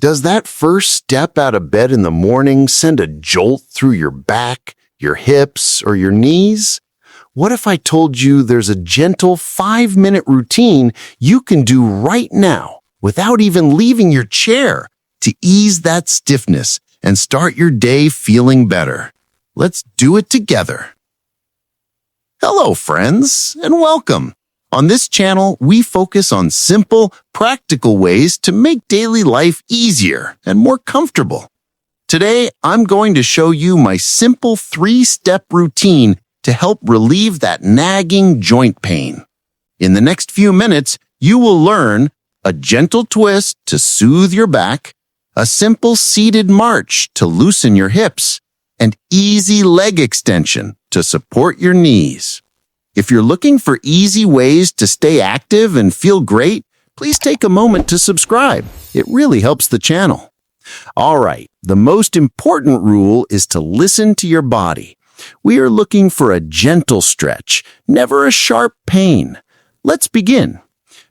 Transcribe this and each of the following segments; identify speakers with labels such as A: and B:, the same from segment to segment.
A: Does that first step out of bed in the morning send a jolt through your back, your hips, or your knees? What if I told you there's a gentle 5-minute routine you can do right now without even leaving your chair to ease that stiffness and start your day feeling better? Let's do it together. Hello, friends, and welcome. On this channel, we focus on simple, practical ways to make daily life easier and more comfortable. Today, I'm going to show you my simple 3-step routine to help relieve that nagging joint pain. In the next few minutes, you will learn a gentle twist to soothe your back, a simple seated march to loosen your hips, and easy leg extension to support your knees. If you're looking for easy ways to stay active and feel great, please take a moment to subscribe. It really helps the channel. All right, the most important rule is to listen to your body. We are looking for a gentle stretch, never a sharp pain. Let's begin.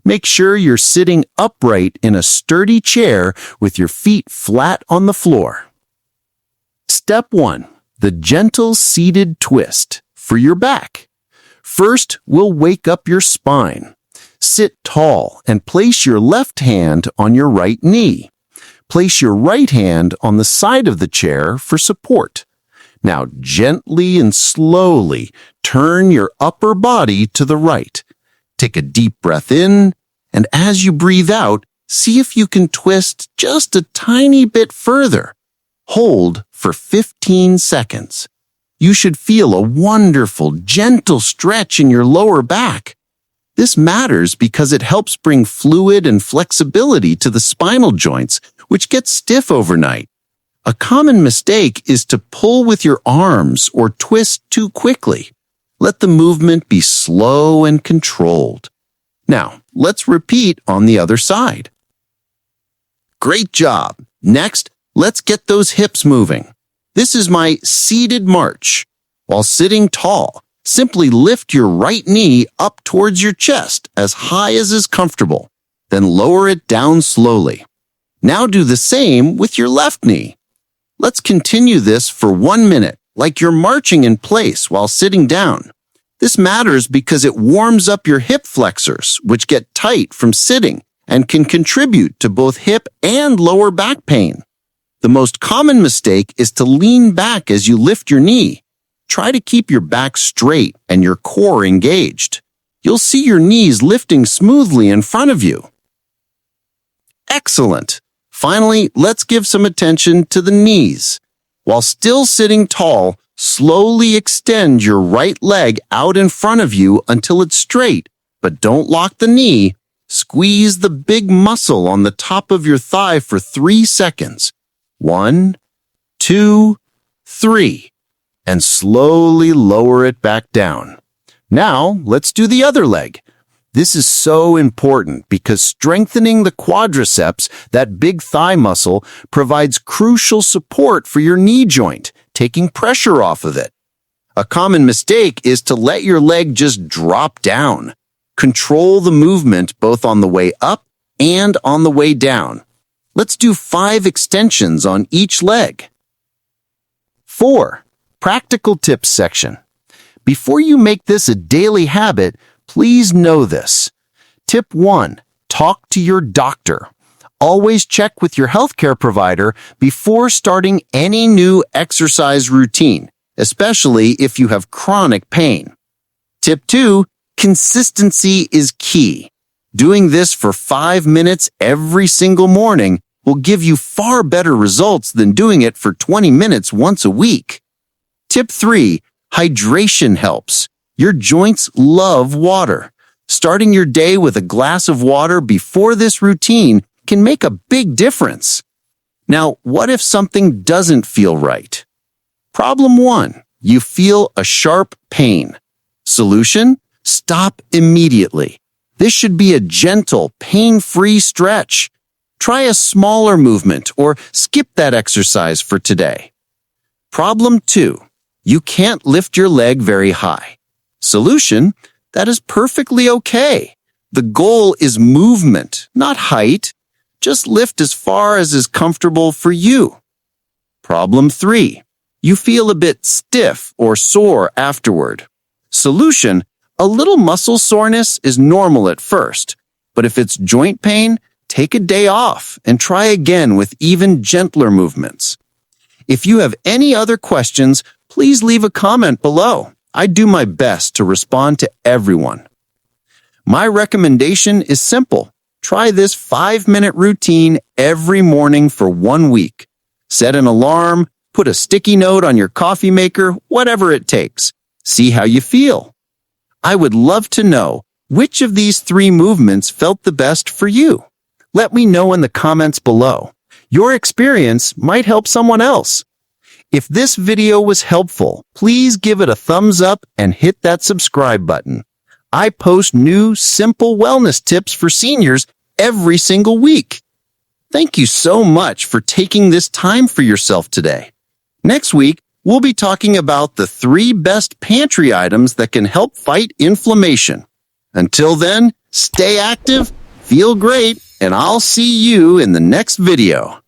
A: Make sure you're sitting upright in a sturdy chair with your feet flat on the floor. Step 1. The gentle seated twist for your back. First, we'll wake up your spine. Sit tall and place your left hand on your right knee. Place your right hand on the side of the chair for support. Now, gently and slowly turn your upper body to the right. Take a deep breath in, and as you breathe out, see if you can twist just a tiny bit further. Hold for 15 seconds. You should feel a wonderful, gentle stretch in your lower back. This matters because it helps bring fluid and flexibility to the spinal joints, which get stiff overnight. A common mistake is to pull with your arms or twist too quickly. Let the movement be slow and controlled. Now, let's repeat on the other side. Great job. Next, let's get those hips moving. This is my seated march. While sitting tall, simply lift your right knee up towards your chest as high as is comfortable. Then lower it down slowly. Now do the same with your left knee. Let's continue this for 1 minute, like you're marching in place while sitting down. This matters because it warms up your hip flexors, which get tight from sitting and can contribute to both hip and lower back pain. The most common mistake is to lean back as you lift your knee. Try to keep your back straight and your core engaged. You'll see your knees lifting smoothly in front of you. Excellent. Finally, let's give some attention to the knees. While still sitting tall, slowly extend your right leg out in front of you until it's straight, but don't lock the knee. Squeeze the big muscle on the top of your thigh for 3 seconds. 1, 2, 3, and slowly lower it back down. Now, let's do the other leg. This is so important because strengthening the quadriceps, that big thigh muscle, provides crucial support for your knee joint, taking pressure off of it. A common mistake is to let your leg just drop down. Control the movement both on the way up and on the way down. Let's do 5 extensions on each leg. 4. Practical tips section. Before you make this a daily habit, please know this. Tip 1. Talk to your doctor. Always check with your healthcare provider before starting any new exercise routine, especially if you have chronic pain. Tip 2. Consistency is key. Doing this for 5 minutes every single morning will give you far better results than doing it for 20 minutes once a week. Tip 3. Hydration helps. Your joints love water. Starting your day with a glass of water before this routine can make a big difference. Now, what if something doesn't feel right? Problem 1. You feel a sharp pain. Solution? Stop immediately. This should be a gentle, pain-free stretch. Try a smaller movement or skip that exercise for today. Problem 2. You can't lift your leg very high. Solution: that is perfectly okay. The goal is movement, not height. Just lift as far as is comfortable for you. Problem 3. You feel a bit stiff or sore afterward. Solution: a little muscle soreness is normal at first, but if it's joint pain, take a day off and try again with even gentler movements. If you have any other questions, please leave a comment below. I do my best to respond to everyone. My recommendation is simple. Try this 5-minute routine every morning for 1 week. Set an alarm, put a sticky note on your coffee maker, whatever it takes. See how you feel. I would love to know which of these 3 movements felt the best for you. Let me know in the comments below. Your experience might help someone else. If this video was helpful, please give it a thumbs up and hit that subscribe button. I post new, simple wellness tips for seniors every single week. Thank you so much for taking this time for yourself today. Next week, we'll be talking about the 3 best pantry items that can help fight inflammation. Until then, stay active, feel great, and I'll see you in the next video.